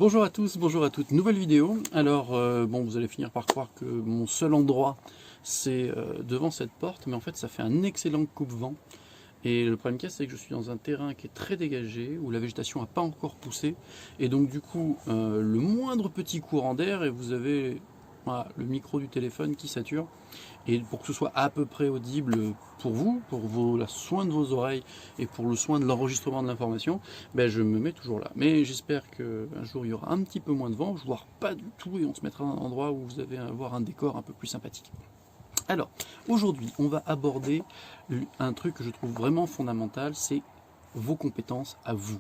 Bonjour à tous, bonjour à toutes, nouvelle vidéo. Alors, bon, vous allez finir par croire que mon seul endroit, c'est devant cette porte, mais en fait, ça fait un excellent coupe-vent. Et le problème qu'il y a, c'est que je suis dans un terrain qui est très dégagé, où la végétation n'a pas encore poussé. Et donc, du coup, le moindre petit courant d'air, et vous avez voilà, le micro du téléphone qui sature. Et pour que ce soit à peu près audible pour vous, pour le soin de vos oreilles et pour le soin de l'enregistrement de l'information, ben je me mets toujours là. Mais j'espère qu'un jour il y aura un petit peu moins de vent, voire pas du tout, et on se mettra à un endroit où vous allez avoir un décor un peu plus sympathique. Alors, aujourd'hui, on va aborder un truc que je trouve vraiment fondamental, c'est vos compétences à vous.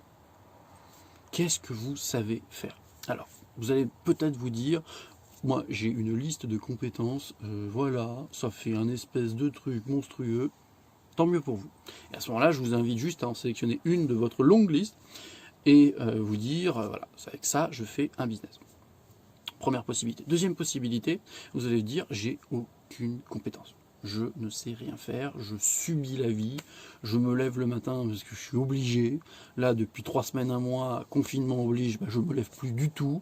Qu'est-ce que vous savez faire? Alors, vous allez peut-être vous dire, moi j'ai une liste de compétences, voilà, ça fait un espèce de truc monstrueux, tant mieux pour vous. Et à ce moment-là, je vous invite juste à en sélectionner une de votre longue liste et vous dire, voilà, avec ça, je fais un business. Première possibilité. Deuxième possibilité, vous allez dire, j'ai aucune compétence. Je ne sais rien faire, je subis la vie, je me lève le matin parce que je suis obligé. Là, depuis 3 semaines, un mois, confinement oblige, je ne me lève plus du tout.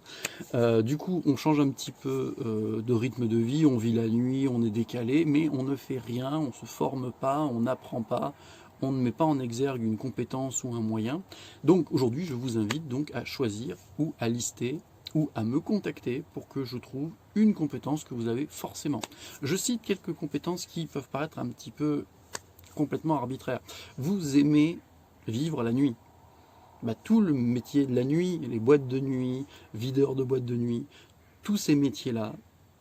Du coup, on change un petit peu de rythme de vie, on vit la nuit, on est décalé, mais on ne fait rien, on ne se forme pas, on n'apprend pas, on ne met pas en exergue une compétence ou un moyen. Donc aujourd'hui, je vous invite donc à choisir ou à lister ou à me contacter pour que je trouve une compétence que vous avez forcément. Je cite quelques compétences qui peuvent paraître un petit peu complètement arbitraires. Vous aimez vivre la nuit. Tout le métier de la nuit, les boîtes de nuit, videurs de boîtes de nuit, tous ces métiers-là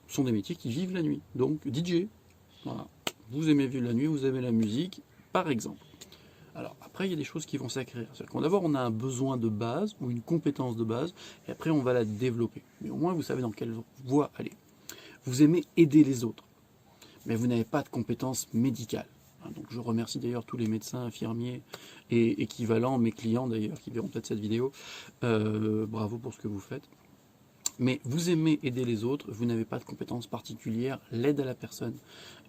sont des métiers qui vivent la nuit. Donc DJ, voilà. Vous aimez vivre la nuit, vous aimez la musique, par exemple. Alors après, il y a des choses qui vont s'acquérir. C'est-à-dire d'abord, on a un besoin de base ou une compétence de base, et après, on va la développer. Mais au moins, vous savez dans quelle voie aller. Vous aimez aider les autres, mais vous n'avez pas de compétences médicales. Donc je remercie d'ailleurs tous les médecins, infirmiers et équivalents, mes clients d'ailleurs, qui verront peut-être cette vidéo. Bravo pour ce que vous faites. Mais vous aimez aider les autres, vous n'avez pas de compétences particulières. L'aide à la personne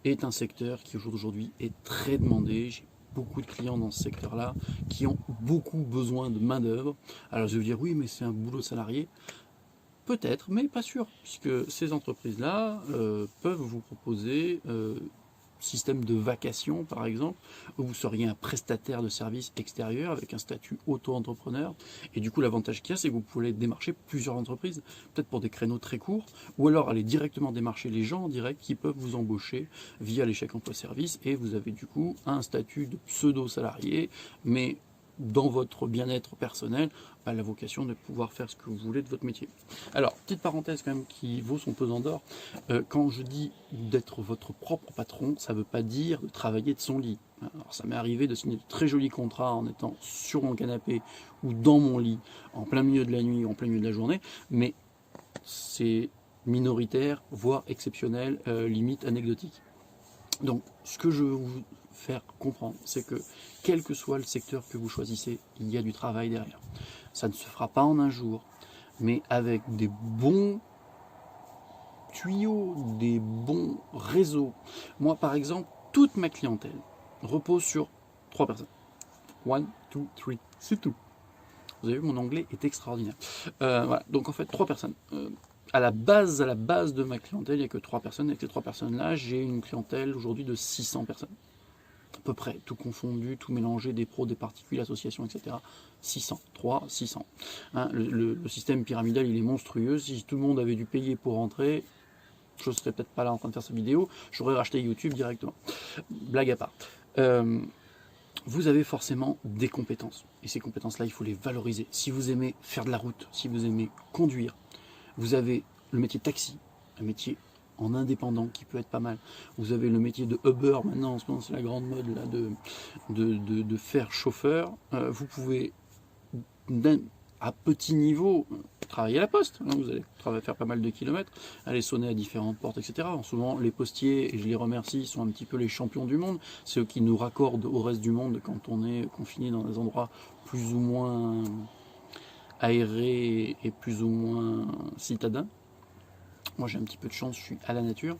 est un secteur qui aujourd'hui est très demandé. J'ai beaucoup de clients dans ce secteur-là qui ont beaucoup besoin de main-d'œuvre. Alors je vais vous dire, oui, mais c'est un boulot salarié. Peut-être, mais pas sûr, puisque ces entreprises-là peuvent vous proposer système de vacation, par exemple, où vous seriez un prestataire de services extérieur avec un statut auto-entrepreneur. Et du coup, l'avantage qu'il y a, c'est que vous pouvez démarcher plusieurs entreprises, peut-être pour des créneaux très courts, ou alors aller directement démarcher les gens en direct qui peuvent vous embaucher via les chèques emploi-service. Et vous avez du coup un statut de pseudo-salarié, mais dans votre bien-être personnel, la vocation de pouvoir faire ce que vous voulez de votre métier. Alors, petite parenthèse quand même qui vaut son pesant d'or, quand je dis d'être votre propre patron, ça ne veut pas dire de travailler de son lit. Alors, ça m'est arrivé de signer de très jolis contrats en étant sur mon canapé ou dans mon lit, en plein milieu de la nuit, en plein milieu de la journée, mais c'est minoritaire, voire exceptionnel, limite anecdotique. Donc, ce que je veux vous faire comprendre, c'est que quel que soit le secteur que vous choisissez, il y a du travail derrière. Ça ne se fera pas en un jour, mais avec des bons tuyaux, des bons réseaux. Moi, par exemple, toute ma clientèle repose sur 3 personnes. 1, 2, 3, c'est tout. Vous avez vu, mon anglais est extraordinaire. Voilà. Donc en fait, 3 personnes. À la base de ma clientèle, il n'y a que 3 personnes. Avec ces 3 personnes-là, j'ai une clientèle aujourd'hui de 600 personnes. À peu près, tout confondu, tout mélangé, des pros, des particuliers, associations, etc. 600, 3, 600. Hein, le système pyramidal, il est monstrueux. Si tout le monde avait dû payer pour rentrer, je ne serais peut-être pas là en train de faire cette vidéo, j'aurais racheté YouTube directement. Blague à part. Vous avez forcément des compétences. Et ces compétences-là, il faut les valoriser. Si vous aimez faire de la route, si vous aimez conduire, vous avez le métier de taxi, un métier en indépendant qui peut être pas mal. Vous avez le métier de Uber, maintenant en ce moment c'est la grande mode là, de faire chauffeur. Vous pouvez, à petit niveau, travailler à la poste. Hein, vous allez faire pas mal de kilomètres, aller sonner à différentes portes, etc. Souvent, les postiers, et je les remercie, sont un petit peu les champions du monde. C'est eux qui nous raccordent au reste du monde quand on est confiné dans des endroits plus ou moins aérés et plus ou moins citadins. Moi, j'ai un petit peu de chance, je suis à la nature,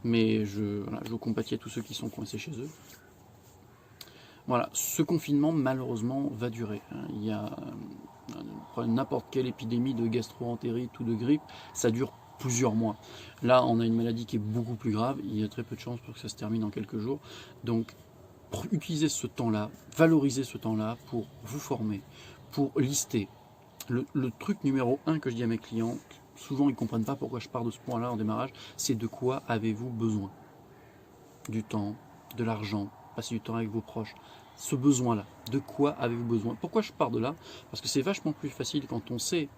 mais je compatis à tous ceux qui sont coincés chez eux. Voilà, ce confinement, malheureusement, va durer. Il y a n'importe quelle épidémie de gastro-entérite ou de grippe, ça dure plusieurs mois. Là, on a une maladie qui est beaucoup plus grave, il y a très peu de chances pour que ça se termine en quelques jours. Donc, utilisez ce temps-là, valorisez ce temps-là pour vous former, pour lister. Le truc numéro 1 que je dis à mes clients, souvent ils ne comprennent pas pourquoi je pars de ce point-là en démarrage, c'est de quoi avez-vous besoin? Du temps, de l'argent, passer du temps avec vos proches. Ce besoin-là, de quoi avez-vous besoin? Pourquoi je pars de là? Parce que c'est vachement plus facile quand on sait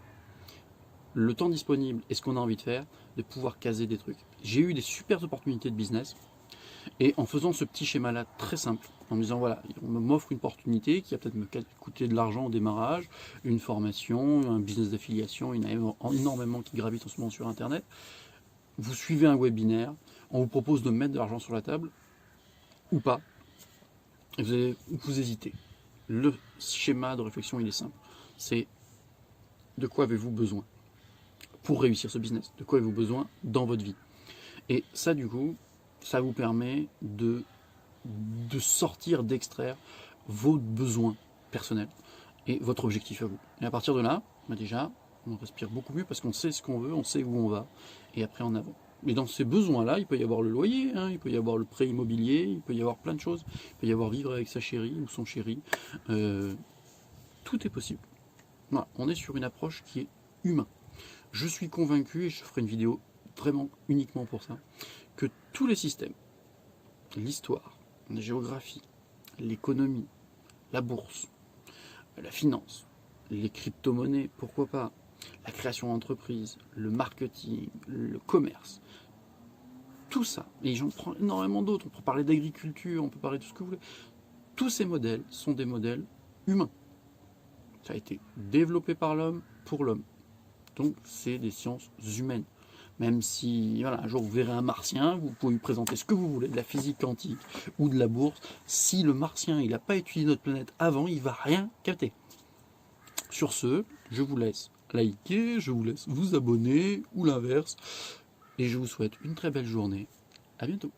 le temps disponible et ce qu'on a envie de faire, de pouvoir caser des trucs. J'ai eu des super opportunités de business et en faisant ce petit schéma-là très simple, en me disant voilà, on m'offre une opportunité qui va peut-être me coûter de l'argent au démarrage, une formation, un business d'affiliation, il y en a énormément qui gravitent en ce moment sur Internet. Vous suivez un webinaire, on vous propose de mettre de l'argent sur la table ou pas, et vous hésitez. Le schéma de réflexion, il est simple. C'est de quoi avez-vous besoin pour réussir ce business? De quoi avez-vous besoin dans votre vie? Et ça, du coup, ça vous permet de sortir, d'extraire vos besoins personnels et votre objectif à vous. Et à partir de là, déjà, on respire beaucoup mieux parce qu'on sait ce qu'on veut, on sait où on va, et après en avant. Et dans ces besoins-là, il peut y avoir le loyer, il peut y avoir le prêt immobilier, il peut y avoir plein de choses, il peut y avoir vivre avec sa chérie ou son chéri. Tout est possible. Voilà, on est sur une approche qui est humaine. Je suis convaincu, et je ferai une vidéo vraiment uniquement pour ça, que tous les systèmes, l'histoire, la géographie, l'économie, la bourse, la finance, les crypto-monnaies, pourquoi pas, la création d'entreprises, le marketing, le commerce, tout ça, et j'en prends énormément d'autres, on peut parler d'agriculture, on peut parler de tout ce que vous voulez, tous ces modèles sont des modèles humains. Ça a été développé par l'homme pour l'homme. Donc c'est des sciences humaines. Même si voilà, un jour vous verrez un martien, vous pouvez lui présenter ce que vous voulez, de la physique quantique ou de la bourse. Si le martien il n'a pas étudié notre planète avant, il ne va rien capter. Sur ce, je vous laisse liker, je vous laisse vous abonner ou l'inverse. Et je vous souhaite une très belle journée. À bientôt.